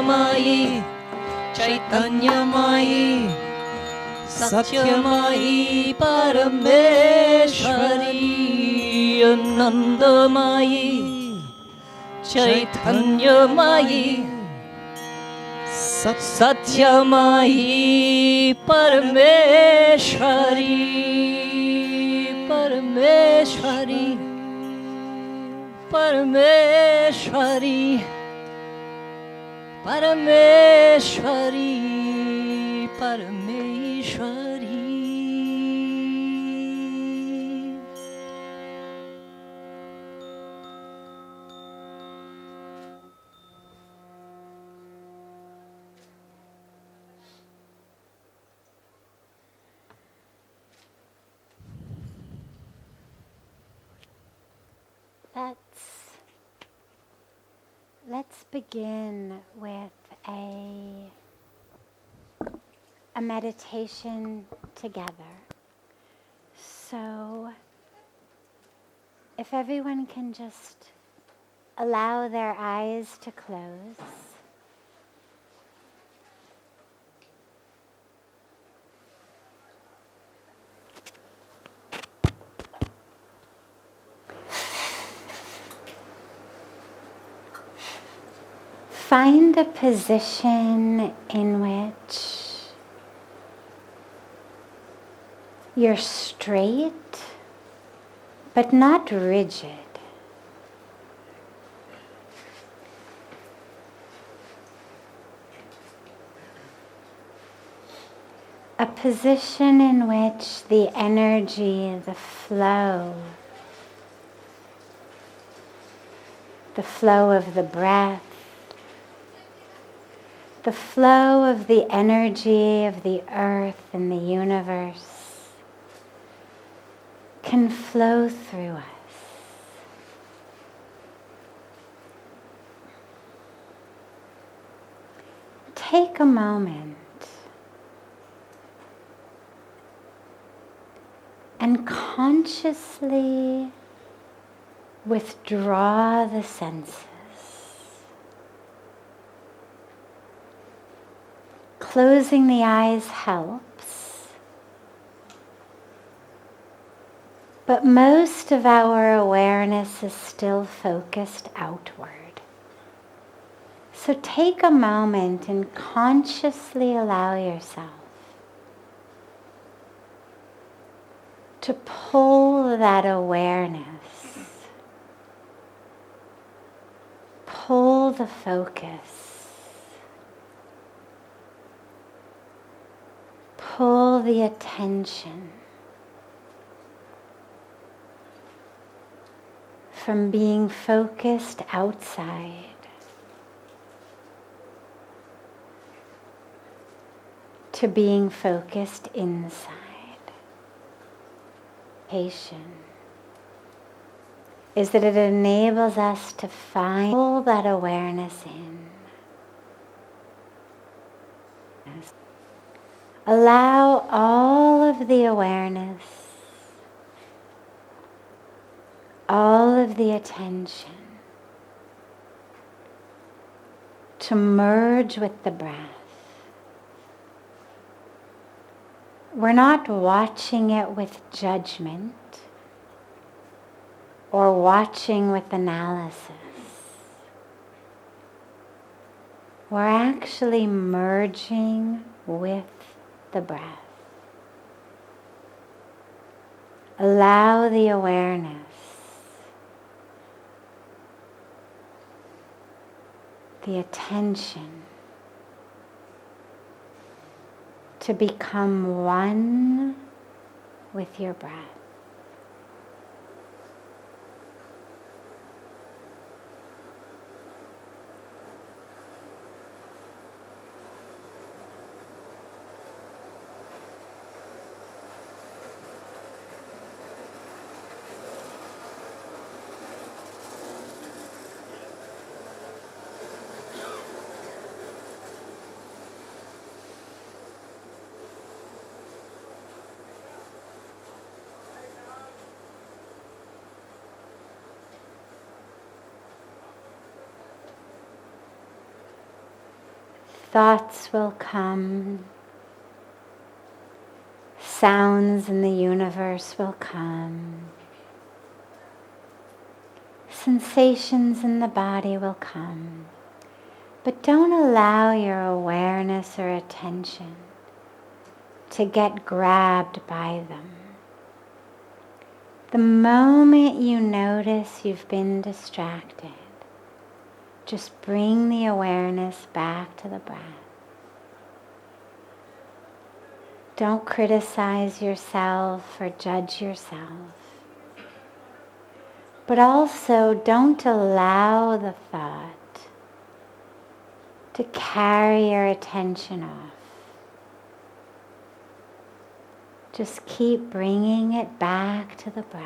Satangamayi, Chaitanyamayi, Satyamayi, Parameshwari, Anandamayi, Chaitanyamayi, Satyamayi, Parameshwari, Parameshwari, Parameshwari, Parameshwari, Parameshwari. Let's begin with a meditation together. So if everyone can just allow their eyes to close. Find a position in which you're straight, but not rigid. A position in which the energy, the flow of the breath, the flow of the energy of the earth and the universe can flow through us. Take a moment and consciously withdraw the senses. Closing the eyes helps, but most of our awareness is still focused outward. So take a moment and consciously allow yourself to pull that awareness, pull the focus, pull the attention from being focused outside to being focused inside. Is that it enables us to pull that awareness in. Allow all of the awareness, all of the attention to merge with the breath. We're not watching it with judgment or watching with analysis. We're actually merging with the breath. Allow the awareness, the attention to become one with your breath. Thoughts will come. Sounds in the universe will come. Sensations in the body will come. But don't allow your awareness or attention to get grabbed by them. The moment you notice you've been distracted, just bring the awareness back to the breath. Don't criticize yourself or judge yourself. But also don't allow the thought to carry your attention off. Just keep bringing it back to the breath.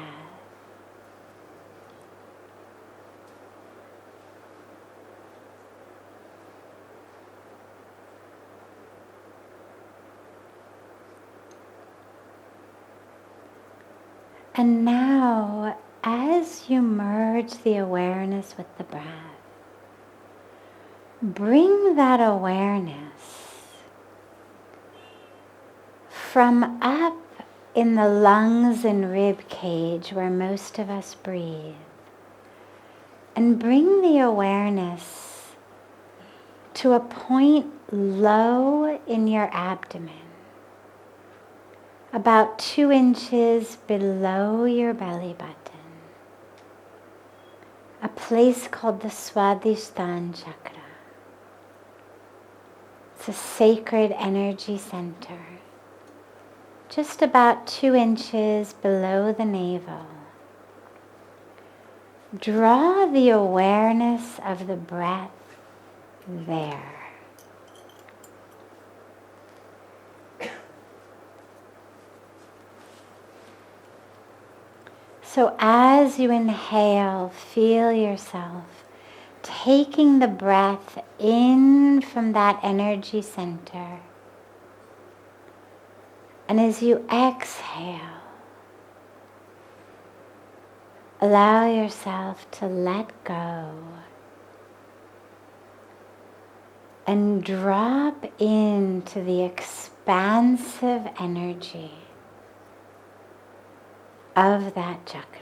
And now, as you merge the awareness with the breath, bring that awareness from up in the lungs and rib cage where most of us breathe, and bring the awareness to a point low in your abdomen, about 2 inches below your belly button, a place called the Swadisthana Chakra. It's a sacred energy center, just about 2 inches below the navel. Draw the awareness of the breath there. So as you inhale, feel yourself taking the breath in from that energy center. And as you exhale, allow yourself to let go and drop into the expansive energy of that chakra.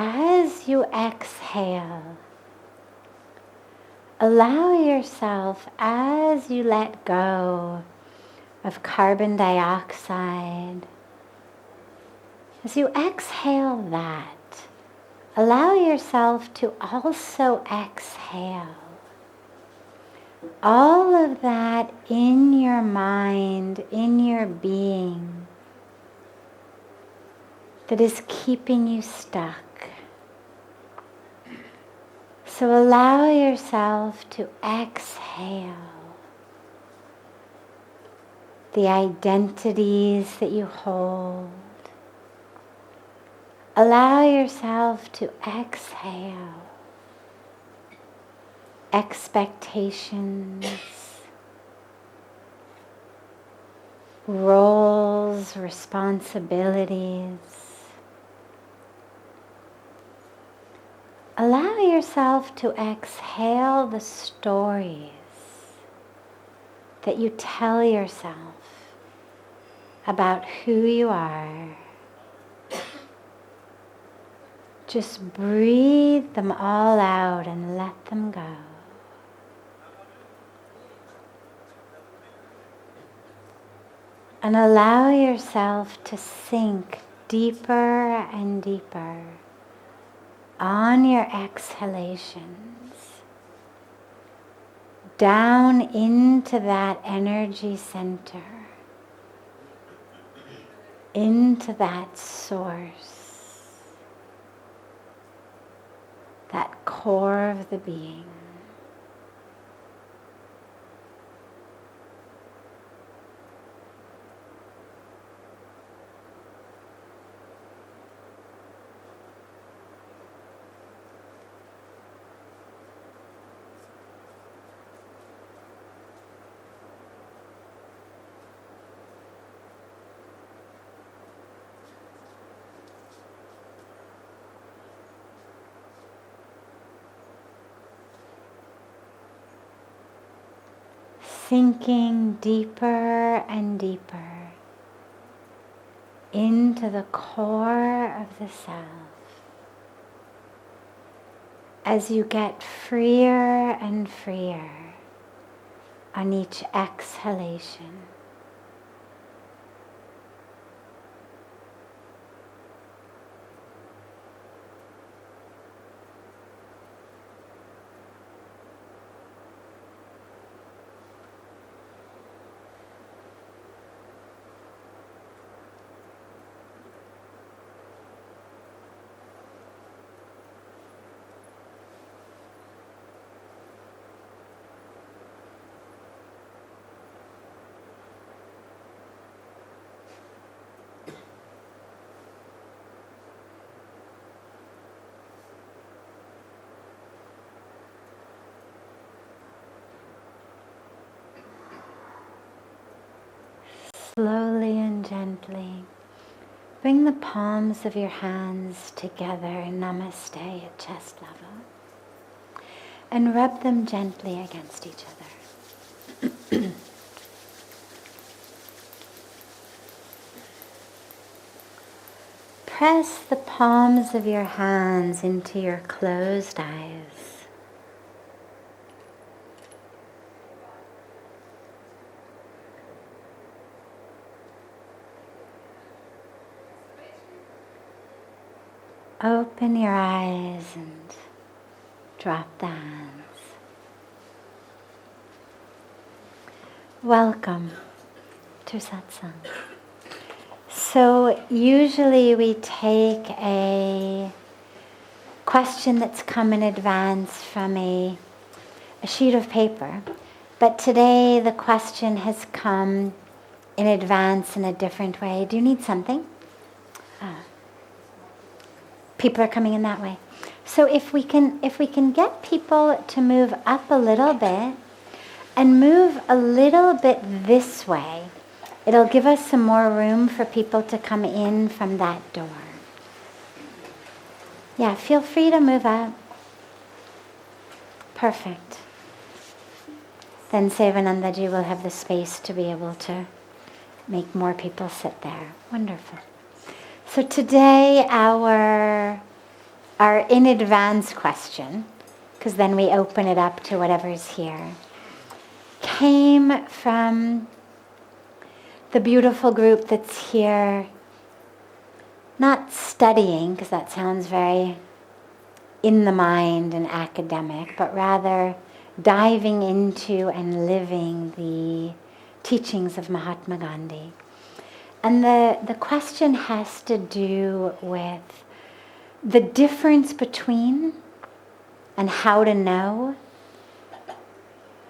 As you exhale, allow yourself, as you let go of carbon dioxide, as you exhale that, allow yourself to also exhale all of that in your mind, in your being, that is keeping you stuck. So allow yourself to exhale the identities that you hold. Allow yourself to exhale expectations, roles, responsibilities. Allow yourself to exhale the stories that you tell yourself about who you are. Just breathe them all out and let them go. And allow yourself to sink deeper and deeper on your exhalations, down into that energy center, into that source, that core of the being. sinking deeper and deeper into the core of the self as you get freer and freer on each exhalation. Slowly and gently, bring the palms of your hands together in Namaste at chest level and rub them gently against each other. Press the palms of your hands into your closed eyes. Open your eyes and drop the hands. Welcome to Satsang. So usually we take a question that's come in advance from a sheet of paper, but today the question has come in advance in a different way. Do you need something? People are coming in that way. So if we can get people to move up a little bit and move a little bit this way, it'll give us some more room for people to come in from that door. Yeah, feel free to move up. Perfect. Then Sevanandaji will have the space to be able to make more people sit there. Wonderful. So today our in advance question, because then we open it up to whatever's here, came from the beautiful group that's here, not studying, because that sounds very in the mind and academic, but rather diving into and living the teachings of Mahatma Gandhi. And the question has to do with the difference between and how to know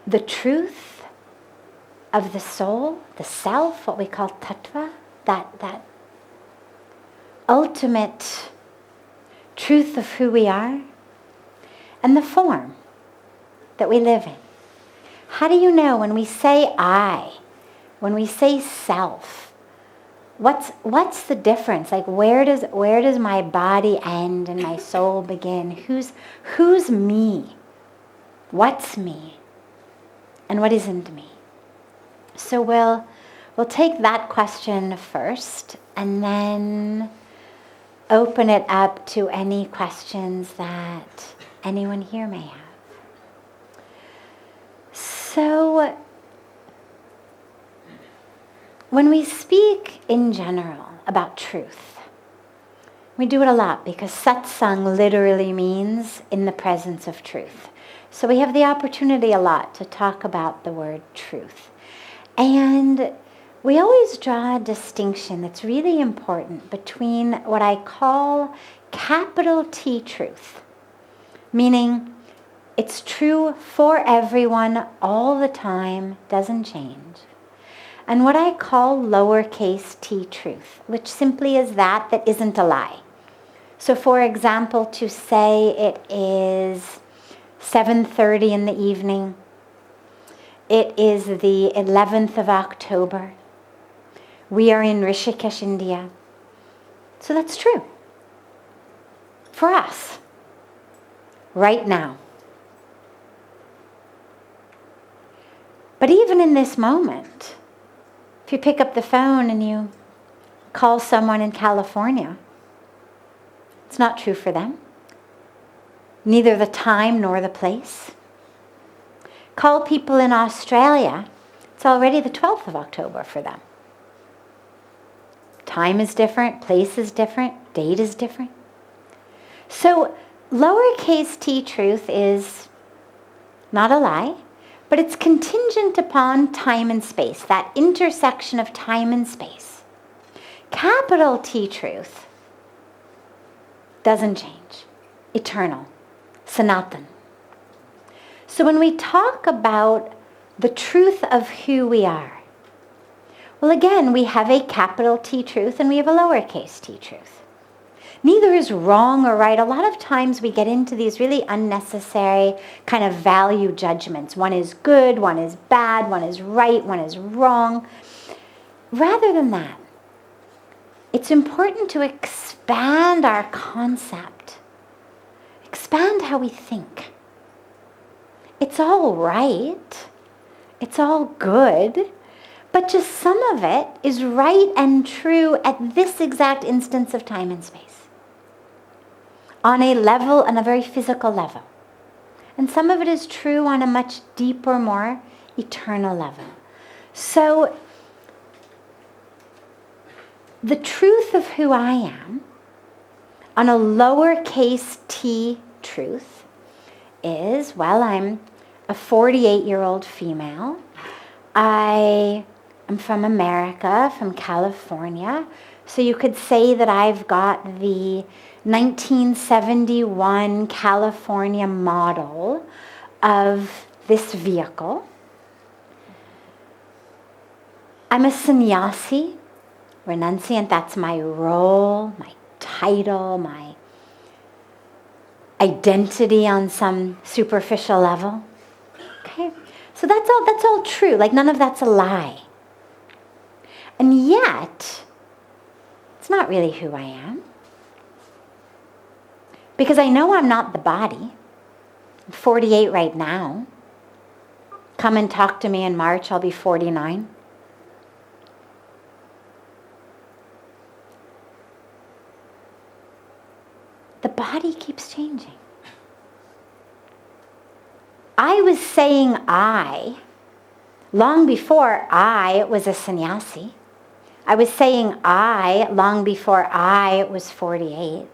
the truth of the soul, the self, what we call tattva, that ultimate truth of who we are, and the form that we live in. How do you know when we say I, when we say self, what's the difference? Like where does my body end and my soul begin? Who's me? What's me? And what isn't me? So we'll take that question first and then open it up to any questions that anyone here may have. So when we speak in general about truth, we do it a lot because satsang literally means in the presence of truth. So we have the opportunity a lot to talk about the word truth. And we always draw a distinction that's really important between what I call capital T truth, meaning it's true for everyone all the time, doesn't change, and what I call lowercase t truth, which simply is that isn't a lie. So for example, to say it is 7:30 in the evening, it is the 11th of October, we are in Rishikesh, India. So that's true for us, right now. But even in this moment, if you pick up the phone and you call someone in California, it's not true for them. Neither the time nor the place. Call people in Australia, it's already the 12th of October for them. Time is different, place is different, date is different. So lowercase t truth is not a lie, but it's contingent upon time and space, that intersection of time and space. Capital T truth doesn't change, eternal, Sanatan. So when we talk about the truth of who we are, well, again, we have a capital T truth and we have a lowercase t truth. Neither is wrong or right. A lot of times we get into these really unnecessary kind of value judgments. One is good, one is bad, one is right, one is wrong. Rather than that, it's important to expand our concept, expand how we think. It's all right, it's all good, but just some of it is right and true at this exact instance of time and space. On a level, on a very physical level. And some of it is true on a much deeper, more eternal level. So, the truth of who I am, on a lowercase t truth, is, well, I'm a 48-year-old female. I am from America, from California. So you could say that I've got the 1971 California model of this vehicle. I'm a sannyasi, renunciant. That's my role, my title, my identity on some superficial level. Okay, so that's all true. Like none of that's a lie. And yet, it's not really who I am. Because I know I'm not the body. I'm 48 right now. Come and talk to me in March, I'll be 49. The body keeps changing. I was saying I long before I was a sannyasi. I was saying I long before I was 48.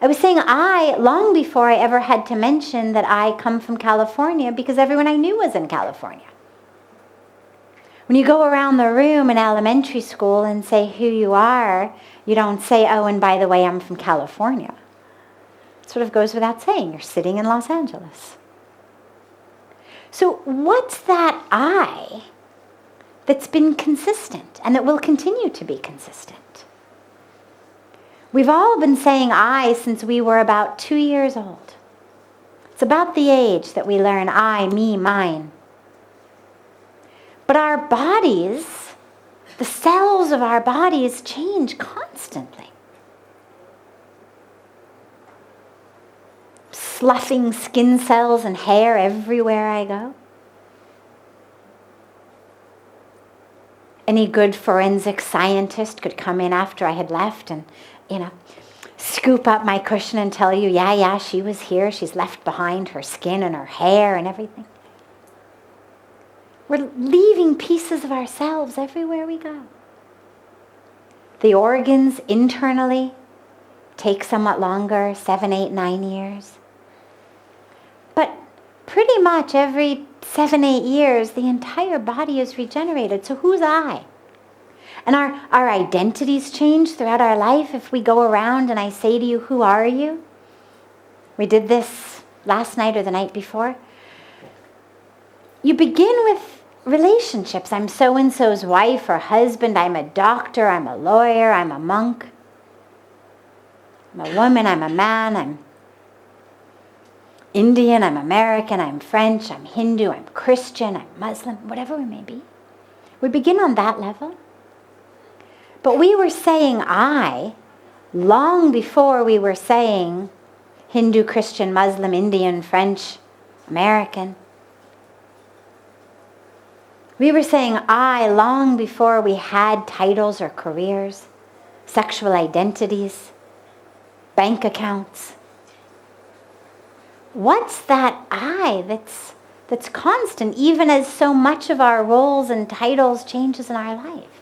I was saying I long before I ever had to mention that I come from California because everyone I knew was in California. When you go around the room in elementary school and say who you are, you don't say, oh, and by the way, I'm from California. It sort of goes without saying. You're sitting in Los Angeles. So what's that I that's been consistent and that will continue to be consistent? We've all been saying I since we were about 2 years old. It's about the age that we learn I, me, mine. But our bodies, the cells of our bodies change constantly. Sloughing skin cells and hair everywhere I go. Any good forensic scientist could come in after I had left and, scoop up my cushion and tell you, yeah, she was here. She's left behind her skin and her hair and everything. We're leaving pieces of ourselves everywhere we go. The organs internally take somewhat longer, 7, 8, 9 years. But pretty much every 7, 8 years, the entire body is regenerated. So who's I? And our identities change throughout our life. If we go around and I say to you, who are you? We did this last night or the night before. You begin with relationships. I'm so-and-so's wife or husband. I'm a doctor. I'm a lawyer. I'm a monk. I'm a woman. I'm a man. I'm Indian. I'm American. I'm French. I'm Hindu. I'm Christian. I'm Muslim. Whatever we may be. We begin on that level. But we were saying I long before we were saying Hindu, Christian, Muslim, Indian, French, American. We were saying I long before we had titles or careers, sexual identities, bank accounts. What's that I that's constant, even as so much of our roles and titles changes in our life?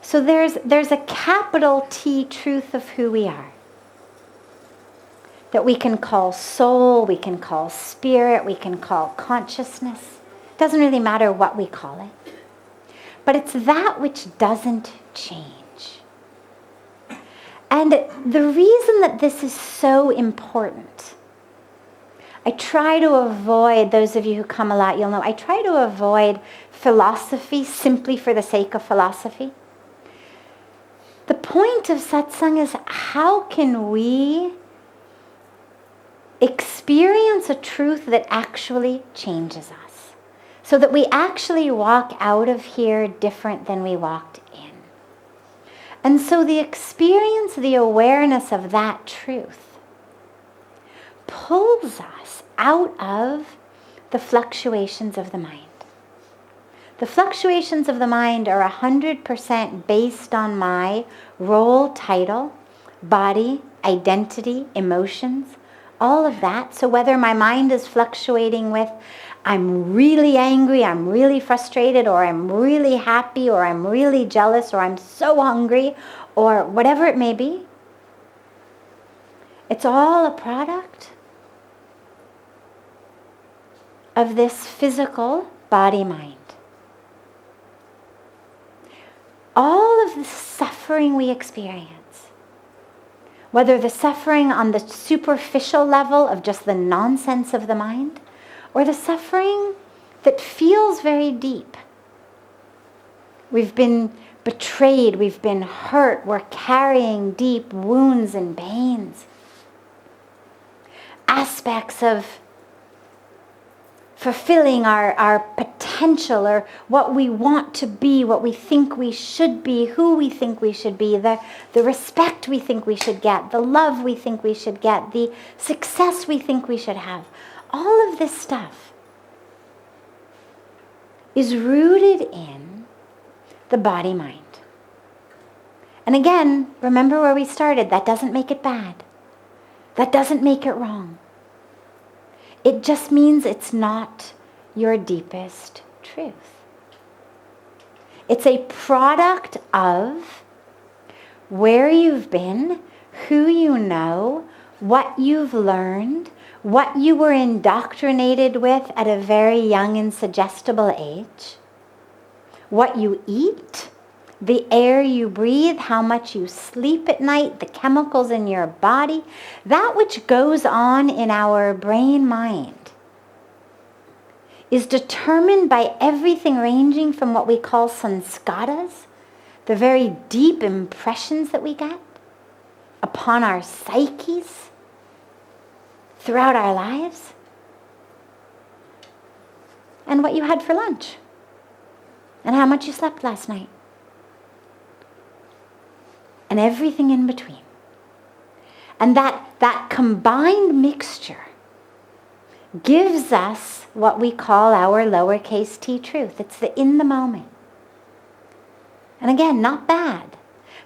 So there's a capital T truth of who we are, that we can call soul, we can call spirit, we can call consciousness. It doesn't really matter what we call it. But it's that which doesn't change. And the reason that this is so important, I try to avoid, those of you who come a lot, you'll know, I try to avoid philosophy simply for the sake of philosophy. The point of satsang is, how can we experience a truth that actually changes us, so that we actually walk out of here different than we walked in. And so the experience, the awareness of that truth pulls us out of the fluctuations of the mind. The fluctuations of the mind are 100% based on my role, title, body, identity, emotions, all of that. So whether my mind is fluctuating with, I'm really angry, I'm really frustrated, or I'm really happy, or I'm really jealous, or I'm so hungry, or whatever it may be, it's all a product of this physical body-mind. All of the suffering we experience, whether the suffering on the superficial level of just the nonsense of the mind, or the suffering that feels very deep. We've been betrayed, we've been hurt, we're carrying deep wounds and pains. Aspects of fulfilling our potential, or what we want to be, what we think we should be, who we think we should be, the respect we think we should get, the love we think we should get, the success we think we should have. All of this stuff is rooted in the body-mind. And again, remember where we started. That doesn't make it bad. That doesn't make it wrong. It just means it's not your deepest truth. It's a product of where you've been, who you know, what you've learned, what you were indoctrinated with at a very young and suggestible age, what you eat, the air you breathe, how much you sleep at night, the chemicals in your body, that which goes on in our brain-mind is determined by everything ranging from what we call sanskaras, the very deep impressions that we get upon our psyches throughout our lives, and what you had for lunch, and how much you slept last night, and everything in between. And that combined mixture gives us what we call our lowercase t truth. It's the in the moment. And again, not bad.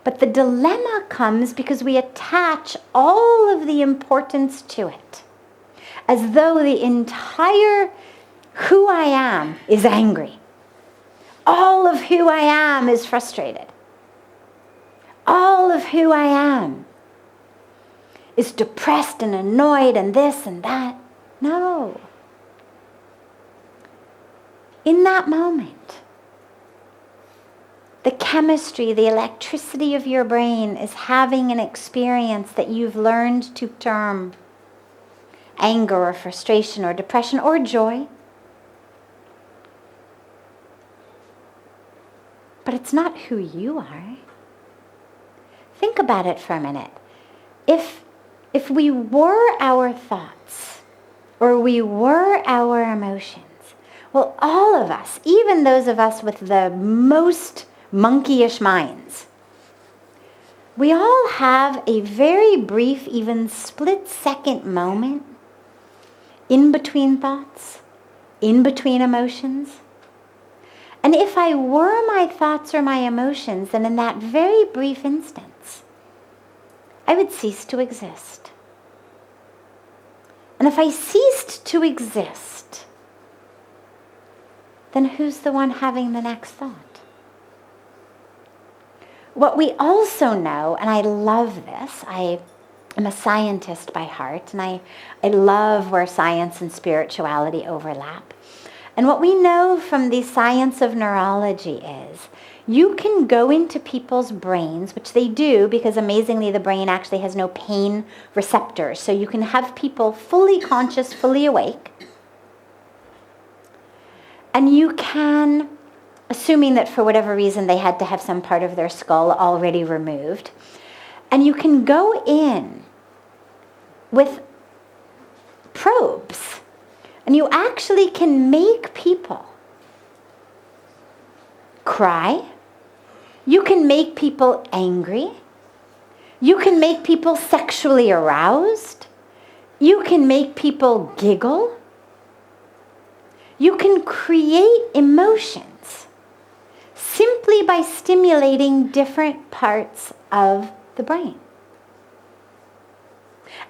But the dilemma comes because we attach all of the importance to it, as though the entire who I am is angry. All of who I am is frustrated. All of who I am is depressed and annoyed and this and that. No. In that moment, the chemistry, the electricity of your brain is having an experience that you've learned to term anger or frustration or depression or joy. But it's not who you are. Think about it for a minute. If we were our thoughts, or we were our emotions, well, all of us, even those of us with the most monkeyish minds, we all have a very brief, even split-second moment in between thoughts in between emotions. And if I were my thoughts or my emotions, then in that very brief instance, I would cease to exist. And if I ceased to exist, then who's the one having the next thought? What we also know, and I love this, I am a scientist by heart, and I love where science and spirituality overlap. And what we know from the science of neurology is you can go into people's brains, which they do because amazingly the brain actually has no pain receptors. So you can have people fully conscious, fully awake. And you can, assuming that for whatever reason they had to have some part of their skull already removed, and you can go in with probes, and you actually can make people cry. You can make people angry. You can make people sexually aroused. You can make people giggle. You can create emotions simply by stimulating different parts of the brain.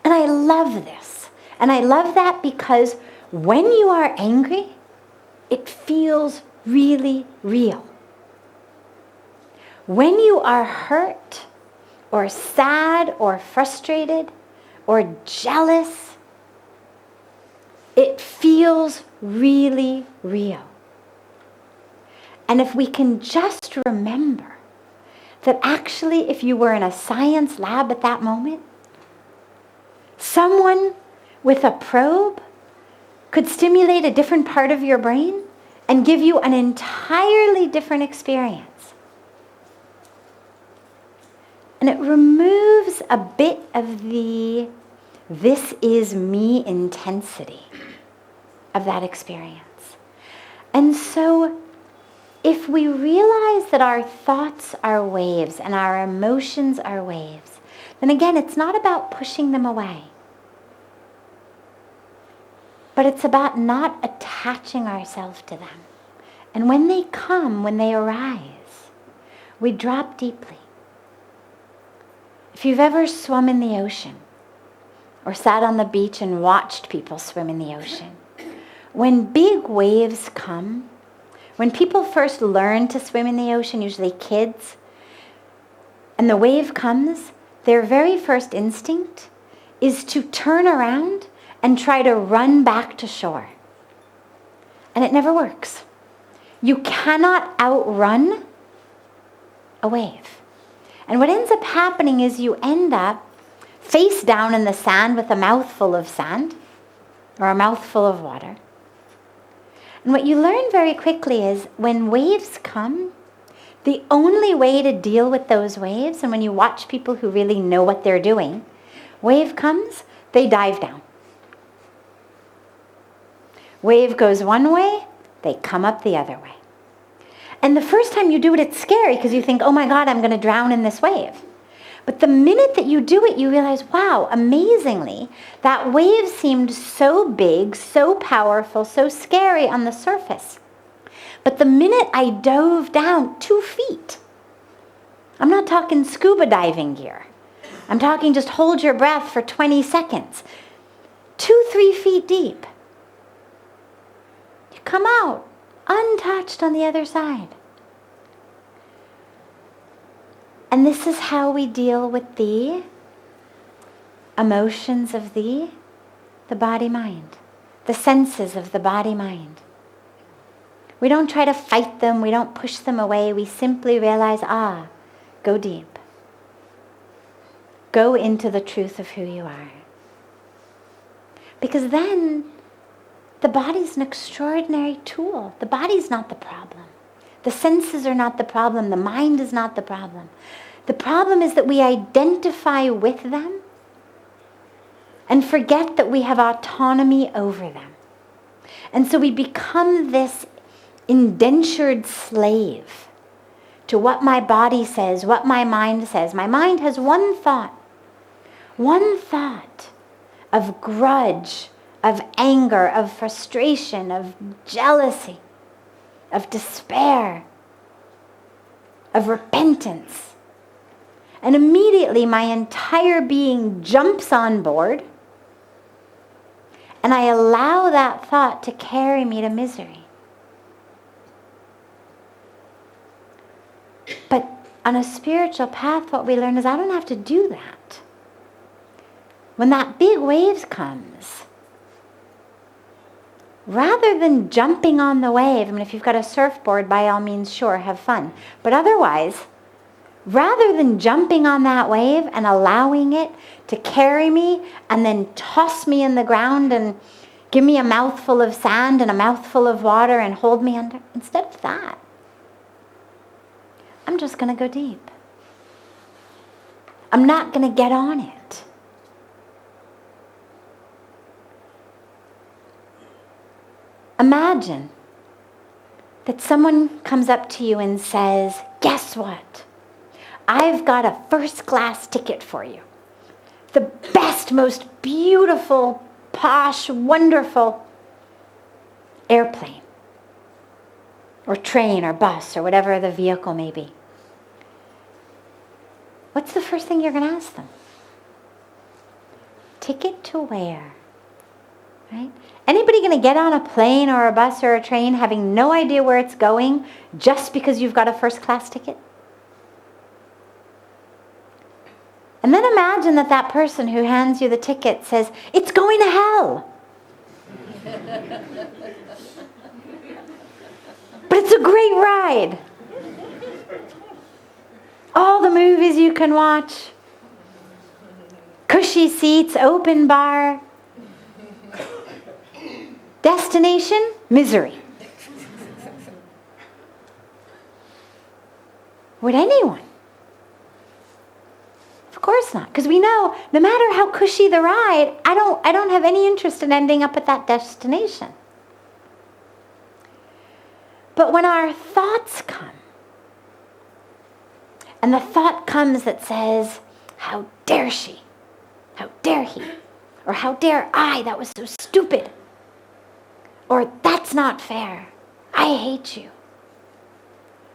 And I love this. And I love that because when you are angry, it feels really real. When you are hurt or sad or frustrated or jealous, it feels really real. And if we can just remember that actually if you were in a science lab at that moment, someone with a probe could stimulate a different part of your brain and give you an entirely different experience. And it removes a bit of the "this is me" intensity of that experience. And so if we realize that our thoughts are waves and our emotions are waves, then again, it's not about pushing them away. But it's about not attaching ourselves to them. And when they come, when they arise, we drop deeply. If you've ever swum in the ocean or sat on the beach and watched people swim in the ocean, when big waves come, when people first learn to swim in the ocean, usually kids, and the wave comes, their very first instinct is to turn around and try to run back to shore. And it never works. You cannot outrun a wave. And what ends up happening is you end up face down in the sand with a mouthful of sand or a mouthful of water. And what you learn very quickly is when waves come, the only way to deal with those waves, and when you watch people who really know what they're doing, wave comes, they dive down. Wave goes one way, they come up the other way. And the first time you do it, it's scary because you think, oh my God, I'm going to drown in this wave. But the minute that you do it, you realize, wow, amazingly, that wave seemed so big, so powerful, so scary on the surface. But the minute I dove down 2 feet, I'm not talking scuba diving gear. I'm talking just hold your breath for 20 seconds. 2-3 feet deep. You come out untouched on the other side. And this is how we deal with the emotions of the body-mind, the senses of the body-mind. We don't try to fight them, we don't push them away, we simply realize, go deep. Go into the truth of who you are. Because then the body's an extraordinary tool. The body's not the problem. The senses are not the problem. The mind is not the problem. The problem is that we identify with them and forget that we have autonomy over them. And so we become this indentured slave to what my body says, what my mind says. My mind has one thought of grudge, of anger, of frustration, of jealousy, of despair, of repentance. And immediately my entire being jumps on board, and I allow that thought to carry me to misery. But on a spiritual path, what we learn is I don't have to do that. When that big wave comes, rather than jumping on the wave, I mean, if you've got a surfboard, by all means, sure, have fun. But otherwise, rather than jumping on that wave and allowing it to carry me and then toss me in the ground and give me a mouthful of sand and a mouthful of water and hold me under, instead of that, I'm just going to go deep. I'm not going to get on it. Imagine that someone comes up to you and says, guess what? I've got a first-class ticket for you. The best, most beautiful, posh, wonderful airplane or train or bus or whatever the vehicle may be. What's the first thing you're going to ask them? Ticket to where? Right? Anybody going to get on a plane or a bus or a train having no idea where it's going just because you've got a first-class ticket? And then imagine that that person who hands you the ticket says, it's going to hell. But it's a great ride. All the movies you can watch. Cushy seats, open bar. Destination, misery. Would anyone? Of course not, because we know no matter how cushy the ride, I don't have any interest in ending up at that destination. But when our thoughts come, and the thought comes that says, how dare she? How dare he? Or how dare I? That was so stupid. Or that's not fair. I hate you.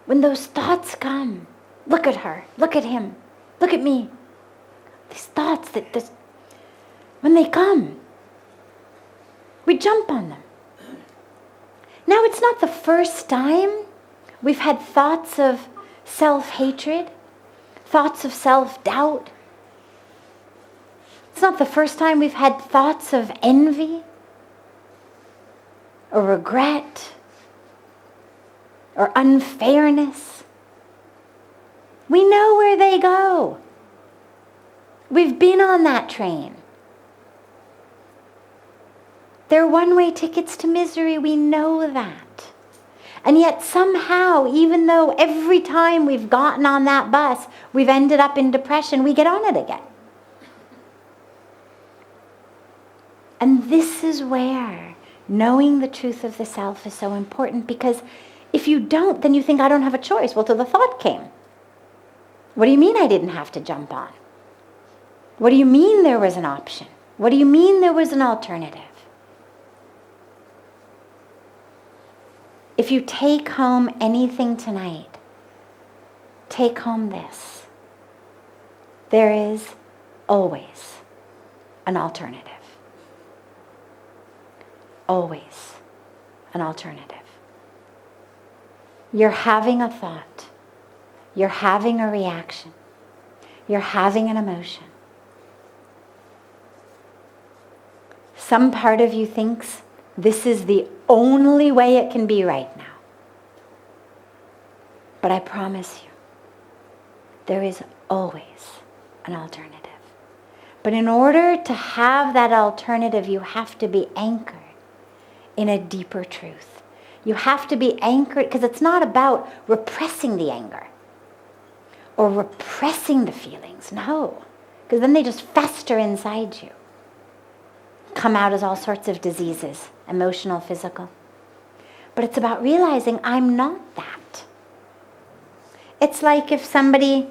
When those thoughts come, look at her, look at him, look at me. These thoughts when they come, we jump on them. Now, it's not the first time we've had thoughts of self-hatred, thoughts of self-doubt. It's not the first time we've had thoughts of envy or regret or unfairness. We know where they go. We've been on that train. They're one-way tickets to misery. We know that. And yet somehow, even though every time we've gotten on that bus, we've ended up in depression, we get on it again. And this is where knowing the truth of the self is so important, because if you don't, then you think, I don't have a choice. Well, till the thought came. What do you mean I didn't have to jump on? What do you mean there was an option? What do you mean there was an alternative? If you take home anything tonight, take home this. There is always an alternative. Always an alternative. You're having a thought. You're having a reaction. You're having an emotion. Some part of you thinks this is the only way it can be right now. But I promise you, there is always an alternative. But in order to have that alternative, you have to be anchored in a deeper truth. You have to be anchored, because it's not about repressing the anger or repressing the feelings. No, because then they just fester inside you. Come out as all sorts of diseases, emotional, physical. But it's about realizing I'm not that. It's like if somebody,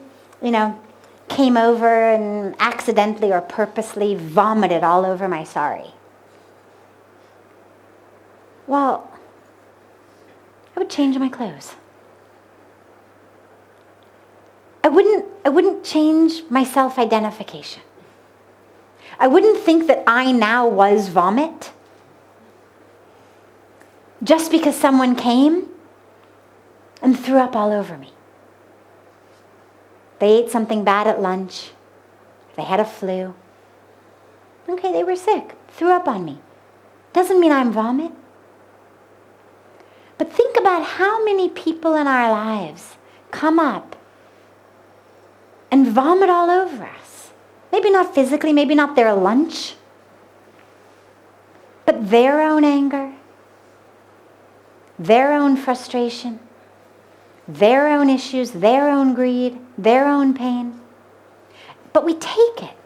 came over and accidentally or purposely vomited all over my sari. Well, I would change my clothes. I wouldn't change my self-identification. I wouldn't think that I now was vomit just because someone came and threw up all over me. They ate something bad at lunch. They had a flu. Okay, they were sick, threw up on me. Doesn't mean I'm vomit. But think about how many people in our lives come up and vomit all over us. Maybe not physically, maybe not their lunch, but their own anger, their own frustration, their own issues, their own greed, their own pain. But we take it.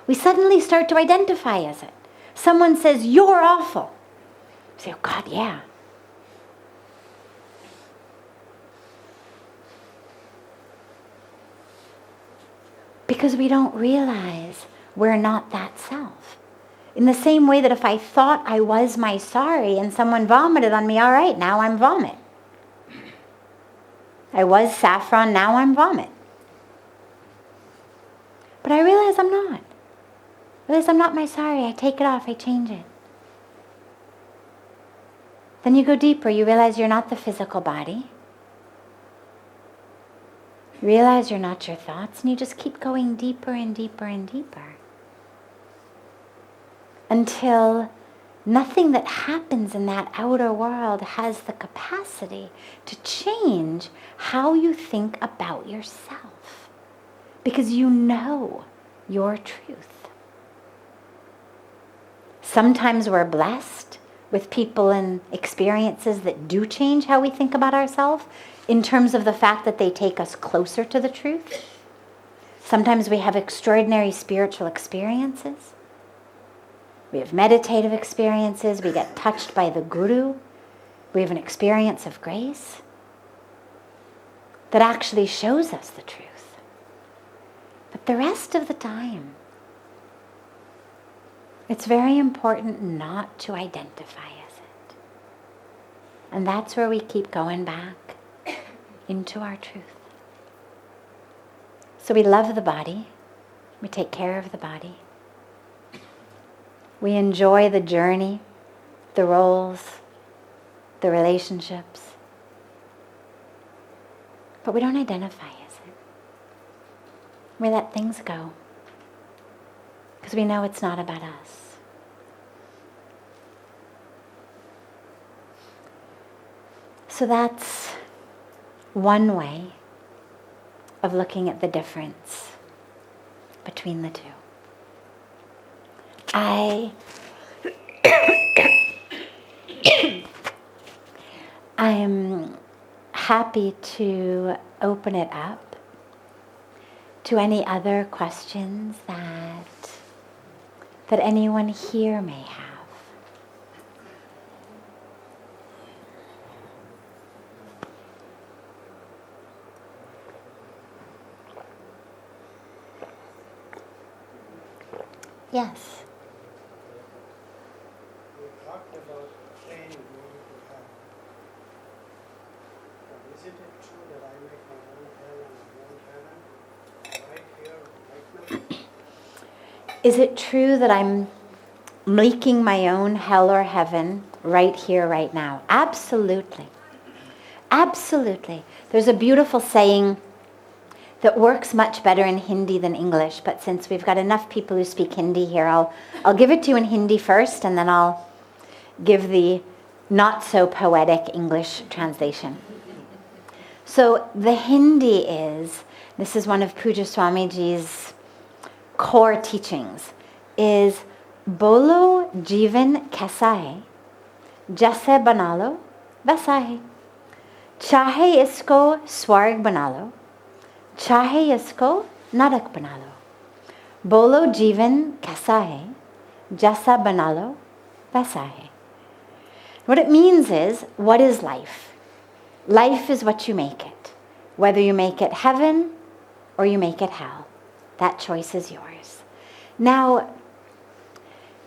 We suddenly start to identify as it. Someone says, "You're awful." We say, "Oh God, yeah." Because we don't realize we're not that self. In the same way that if I thought I was my sorry and someone vomited on me, all right, now I'm vomit. I was saffron, now I'm vomit. But I realize I'm not. I realize I'm not my sorry. I take it off, I change it. Then you go deeper. You realize you're not the physical body. You realize you're not your thoughts, and you just keep going deeper and deeper and deeper. Until nothing that happens in that outer world has the capacity to change how you think about yourself. Because you know your truth. Sometimes we're blessed with people and experiences that do change how we think about ourselves in terms of the fact that they take us closer to the truth. Sometimes we have extraordinary spiritual experiences. We have meditative experiences. We get touched by the Guru. We have an experience of grace that actually shows us the truth. But the rest of the time, it's very important not to identify as it. And that's where we keep going back into our truth. So we love the body. We take care of the body. We enjoy the journey, the roles, the relationships. But we don't identify as it. We let things go. Because we know it's not about us. So that's one way of looking at the difference between the two. I'm happy to open it up to any other questions that anyone here may have. Yes. You talked about pain going to hell. But isn't it true that I make my own hell and my own heaven right here, right now? Is it true that I'm making my own hell or heaven right here, right now? Absolutely. Absolutely. There's a beautiful saying that works much better in Hindi than English, but since we've got enough people who speak Hindi here, I'll give it to you in Hindi first, and then I'll give the not so poetic English translation. So the Hindi this is one of Pujya Swamiji's core teachings, is Bolo Jivan Kaisa hai, jaise bana lo, वैसा hai. Chahe isko swarg bana lo, चाहे इसको नरक बना लो. बोलो जीवन कैसा है, जैसा बना लो वैसा है. What it means is, what is life? Life is what you make it. Whether you make it heaven or you make it hell. That choice is yours. Now,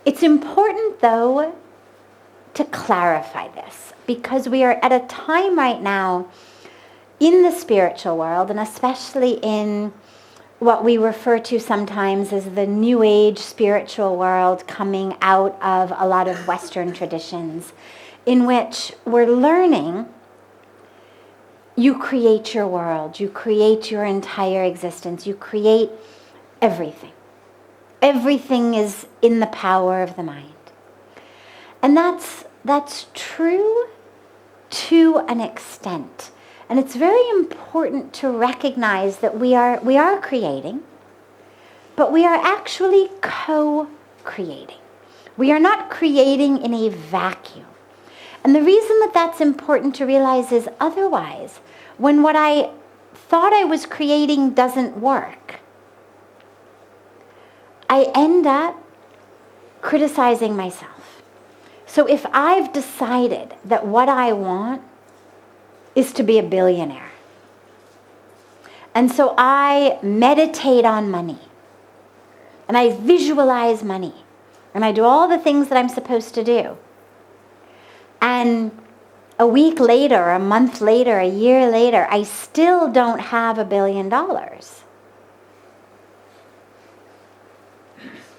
it's important though to clarify this, because we are at a time right now in the spiritual world, and especially in what we refer to sometimes as the New Age spiritual world, coming out of a lot of Western traditions, in which we're learning you create your world, you create your entire existence, you create everything. Everything is in the power of the mind. And that's true to an extent. And it's very important to recognize that we are creating, but we are actually co-creating. We are not creating in a vacuum. And the reason that that's important to realize is otherwise, when what I thought I was creating doesn't work, I end up criticizing myself. So if I've decided that what I want is to be a billionaire, and so I meditate on money, and I visualize money, and I do all the things that I'm supposed to do, and a week later, a month later, a year later, I still don't have $1 billion.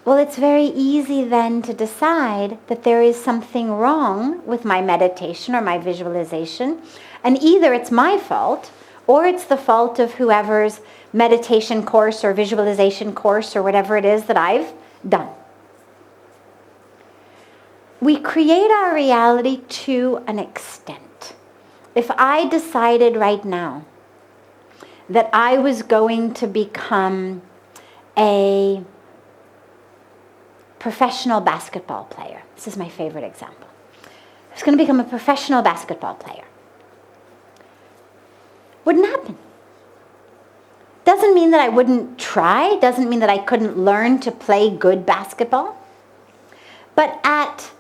Well, it's very easy then to decide that there is something wrong with my meditation or my visualization, and either it's my fault or it's the fault of whoever's meditation course or visualization course or whatever it is that I've done. We create our reality to an extent. If I decided right now that I was going to become a professional basketball player, this is my favorite example. I was going to become a professional basketball player. Wouldn't happen. Doesn't mean that I wouldn't try, doesn't mean that I couldn't learn to play good basketball. But at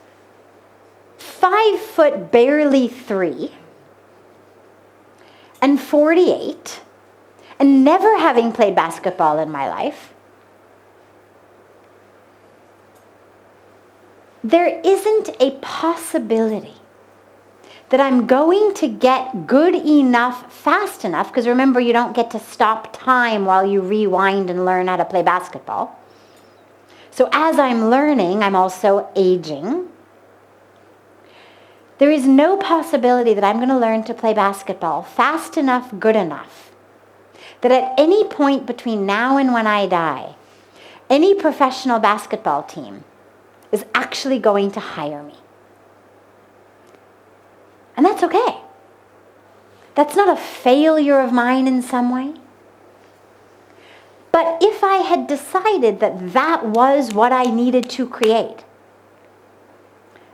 5 foot barely 3 and 48 and never having played basketball in my life, there isn't a possibility that I'm going to get good enough fast enough, because remember, you don't get to stop time while you rewind and learn how to play basketball. So as I'm learning, I'm also aging. There is no possibility that I'm going to learn to play basketball fast enough, good enough, that at any point between now and when I die, any professional basketball team is actually going to hire me. And that's okay. That's not a failure of mine in some way. But if I had decided that that was what I needed to create,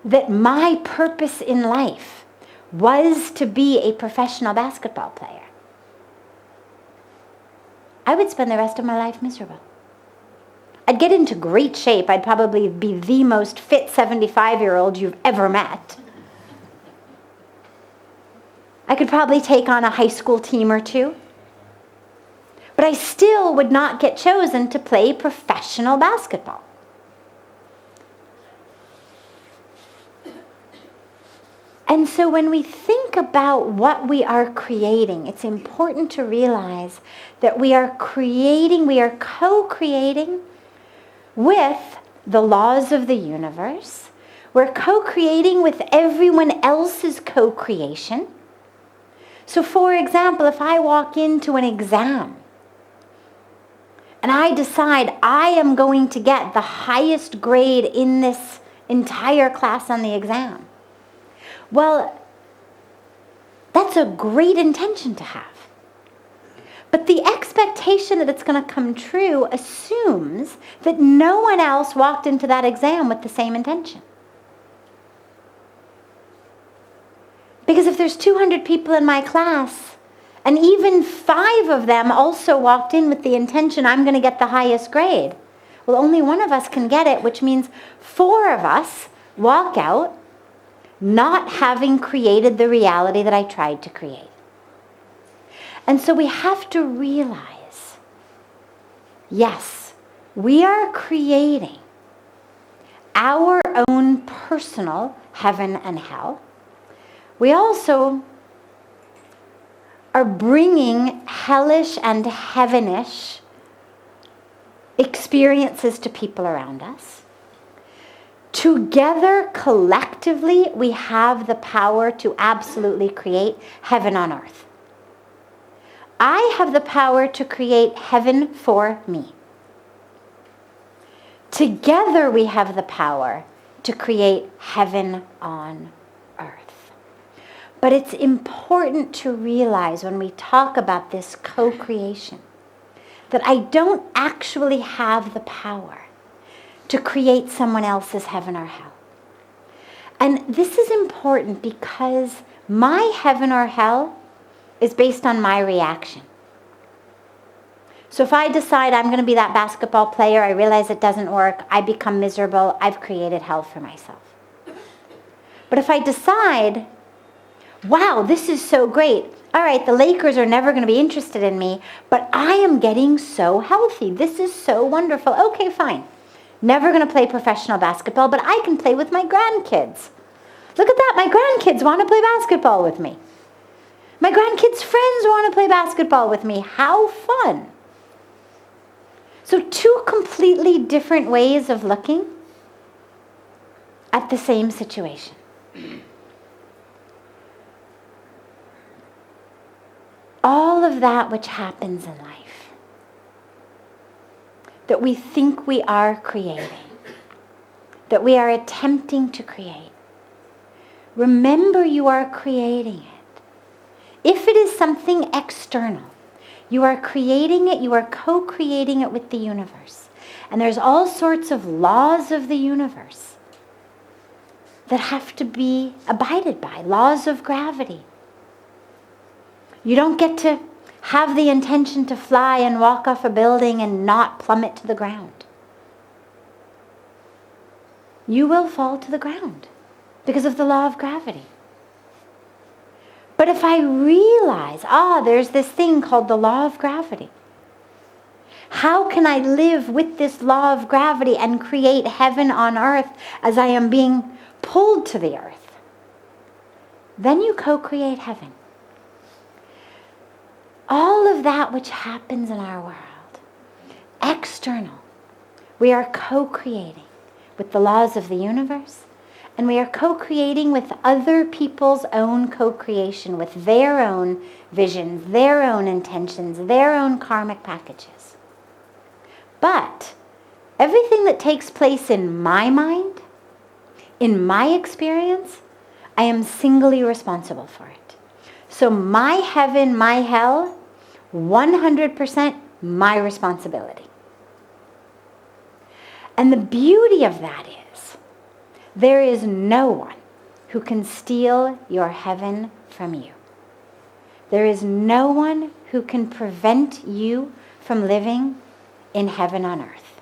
that my purpose in life was to be a professional basketball player, I would spend the rest of my life miserable. I'd get into great shape. I'd probably be the most fit 75-year-old you've ever met. I could probably take on a high school team or two. But I still would not get chosen to play professional basketball. And so when we think about what we are creating, it's important to realize that we are co-creating with the laws of the universe. We're co-creating with everyone else's co-creation. So for example, if I walk into an exam and I decide I am going to get the highest grade in this entire class on the exam, well, that's a great intention to have. But the expectation that it's going to come true assumes that no one else walked into that exam with the same intention. Because if there's 200 people in my class, and even 5 of them also walked in with the intention, I'm going to get the highest grade, well, only one of us can get it, which means 4 of us walk out not having created the reality that I tried to create. And so we have to realize, yes, we are creating our own personal heaven and hell, we also are bringing hellish and heavenish experiences to people around us. Together, collectively, we have the power to absolutely create heaven on earth. I have the power to create heaven for me. Together, we have the power to create heaven on earth. But it's important to realize when we talk about this co-creation that I don't actually have the power to create someone else's heaven or hell. And this is important because my heaven or hell is based on my reaction. So if I decide I'm going to be that basketball player, I realize it doesn't work, I become miserable, I've created hell for myself. But if I decide, wow, this is so great, all right, the Lakers are never going to be interested in me, but I am getting so healthy, this is so wonderful, okay, fine. Never going to play professional basketball, but I can play with my grandkids. Look at that, my grandkids want to play basketball with me. My grandkids' friends want to play basketball with me. How fun. So two completely different ways of looking at the same situation. All of that which happens in life that we think we are creating, that we are attempting to create, remember you are creating it. If it is something external, you are creating it, you are co-creating it with the universe. And there's all sorts of laws of the universe that have to be abided by, laws of gravity. You don't get to have the intention to fly and walk off a building and not plummet to the ground. You will fall to the ground because of the law of gravity. But if I realize, there's this thing called the law of gravity. How can I live with this law of gravity and create heaven on earth as I am being pulled to the earth? Then you co-create heaven. All of that which happens in our world, external, we are co-creating with the laws of the universe. And we are co-creating with other people's own co-creation, with their own visions, their own intentions, their own karmic packages. But everything that takes place in my mind, in my experience, I am singly responsible for it. So my heaven, my hell, 100% my responsibility. And the beauty of that is, there is no one who can steal your heaven from you. There is no one who can prevent you from living in heaven on earth.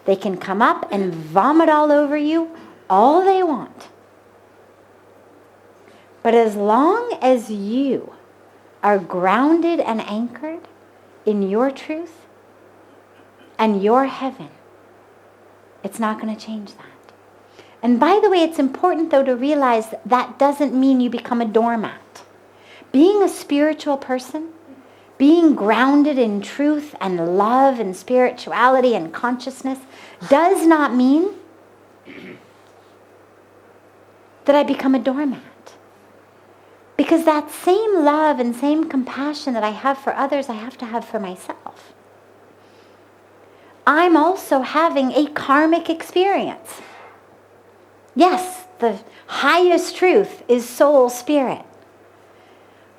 They can come up and vomit all over you all they want. But as long as you are grounded and anchored in your truth and your heaven, it's not going to change that. And by the way, it's important, though, to realize that doesn't mean you become a doormat. Being a spiritual person, being grounded in truth and love and spirituality and consciousness does not mean that I become a doormat. Because that same love and same compassion that I have for others, I have to have for myself. I'm also having a karmic experience. Yes, the highest truth is soul spirit.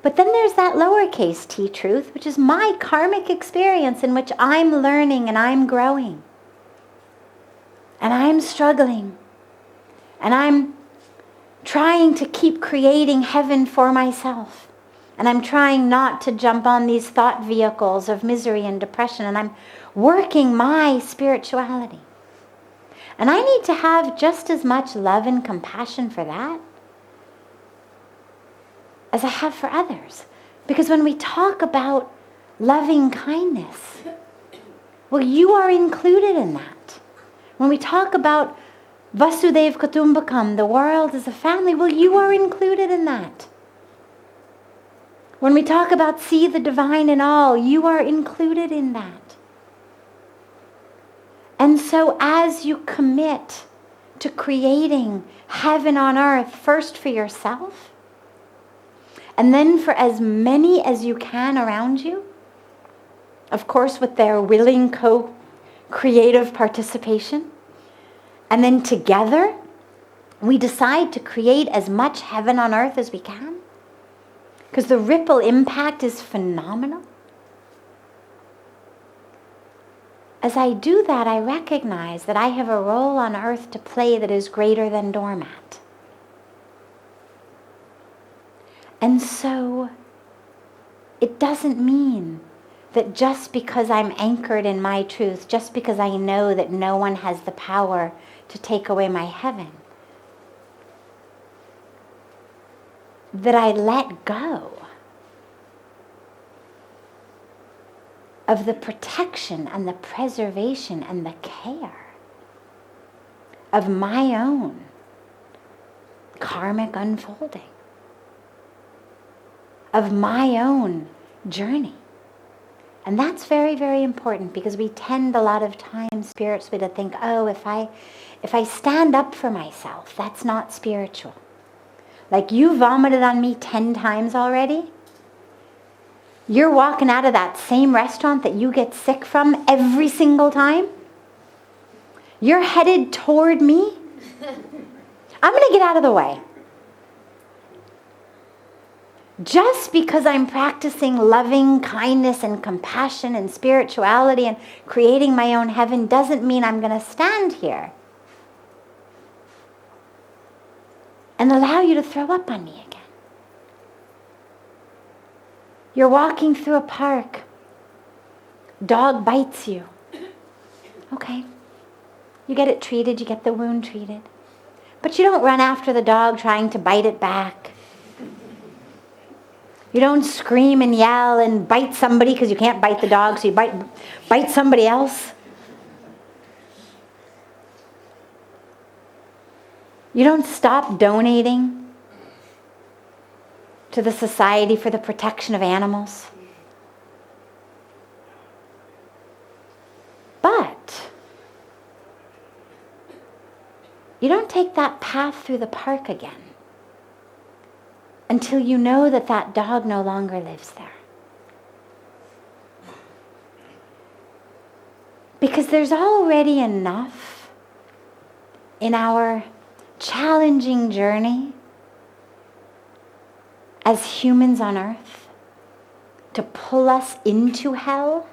But then there's that lowercase t truth, which is my karmic experience in which I'm learning and I'm growing. And I'm struggling. And I'm trying to keep creating heaven for myself. And I'm trying not to jump on these thought vehicles of misery and depression. And I'm working my spirituality. And I need to have just as much love and compassion for that as I have for others. Because when we talk about loving kindness, well, you are included in that. When we talk about Vasudev Kutumbakam, the world is a family. Well, you are included in that. When we talk about see the divine in all, you are included in that. And so as you commit to creating heaven on earth, first for yourself, and then for as many as you can around you, of course with their willing co-creative participation, and then together we decide to create as much heaven on earth as we can, because the ripple impact is phenomenal. As I do that, I recognize that I have a role on earth to play that is greater than doormat. And so it doesn't mean that just because I'm anchored in my truth, just because I know that no one has the power to take away my heaven, that I let go of the protection and the preservation and the care of my own karmic unfolding, of my own journey. And that's very, very important, because we tend a lot of times spiritually to think, oh, if I stand up for myself, that's not spiritual. Like, you vomited on me 10 times already. You're walking out of that same restaurant that you get sick from every single time. You're headed toward me. I'm going to get out of the way. Just because I'm practicing loving kindness and compassion and spirituality and creating my own heaven doesn't mean I'm going to stand here and allow you to throw up on me again. You're walking through a park. Dog bites you. Okay. You get it treated, you get the wound treated. But you don't run after the dog trying to bite it back. You don't scream and yell and bite somebody because you can't bite the dog, so you bite somebody else. You don't stop donating to the Society for the Protection of Animals. But you don't take that path through the park again until you know that that dog no longer lives there. Because there's already enough in our challenging journey as humans on earth to pull us into hell.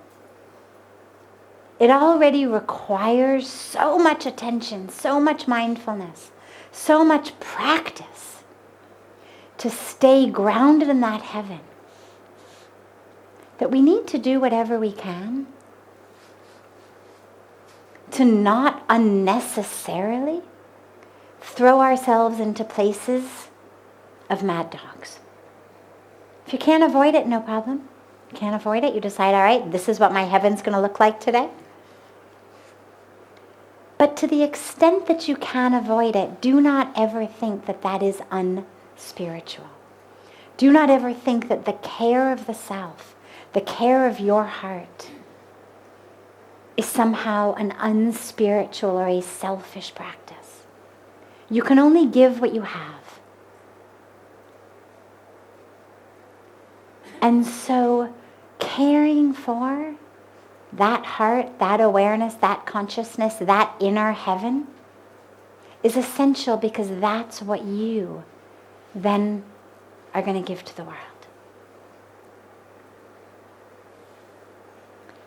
It already requires so much attention, so much mindfulness, so much practice to stay grounded in that heaven, that we need to do whatever we can to not unnecessarily throw ourselves into places of mad dogs. If you can't avoid it, no problem. You can't avoid it, you decide, all right, this is what my heaven's going to look like today. But to the extent that you can avoid it, do not ever think that that is unspiritual. Do not ever think that the care of the self, the care of your heart, is somehow an unspiritual or a selfish practice. You can only give what you have. And so caring for that heart, that awareness, that consciousness, that inner heaven is essential, because that's what you then are going to give to the world.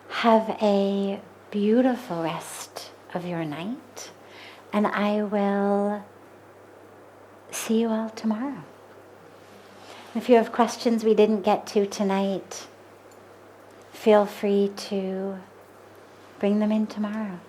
Have a beautiful rest of your night, and I will see you all tomorrow. If you have questions we didn't get to tonight, feel free to bring them in tomorrow.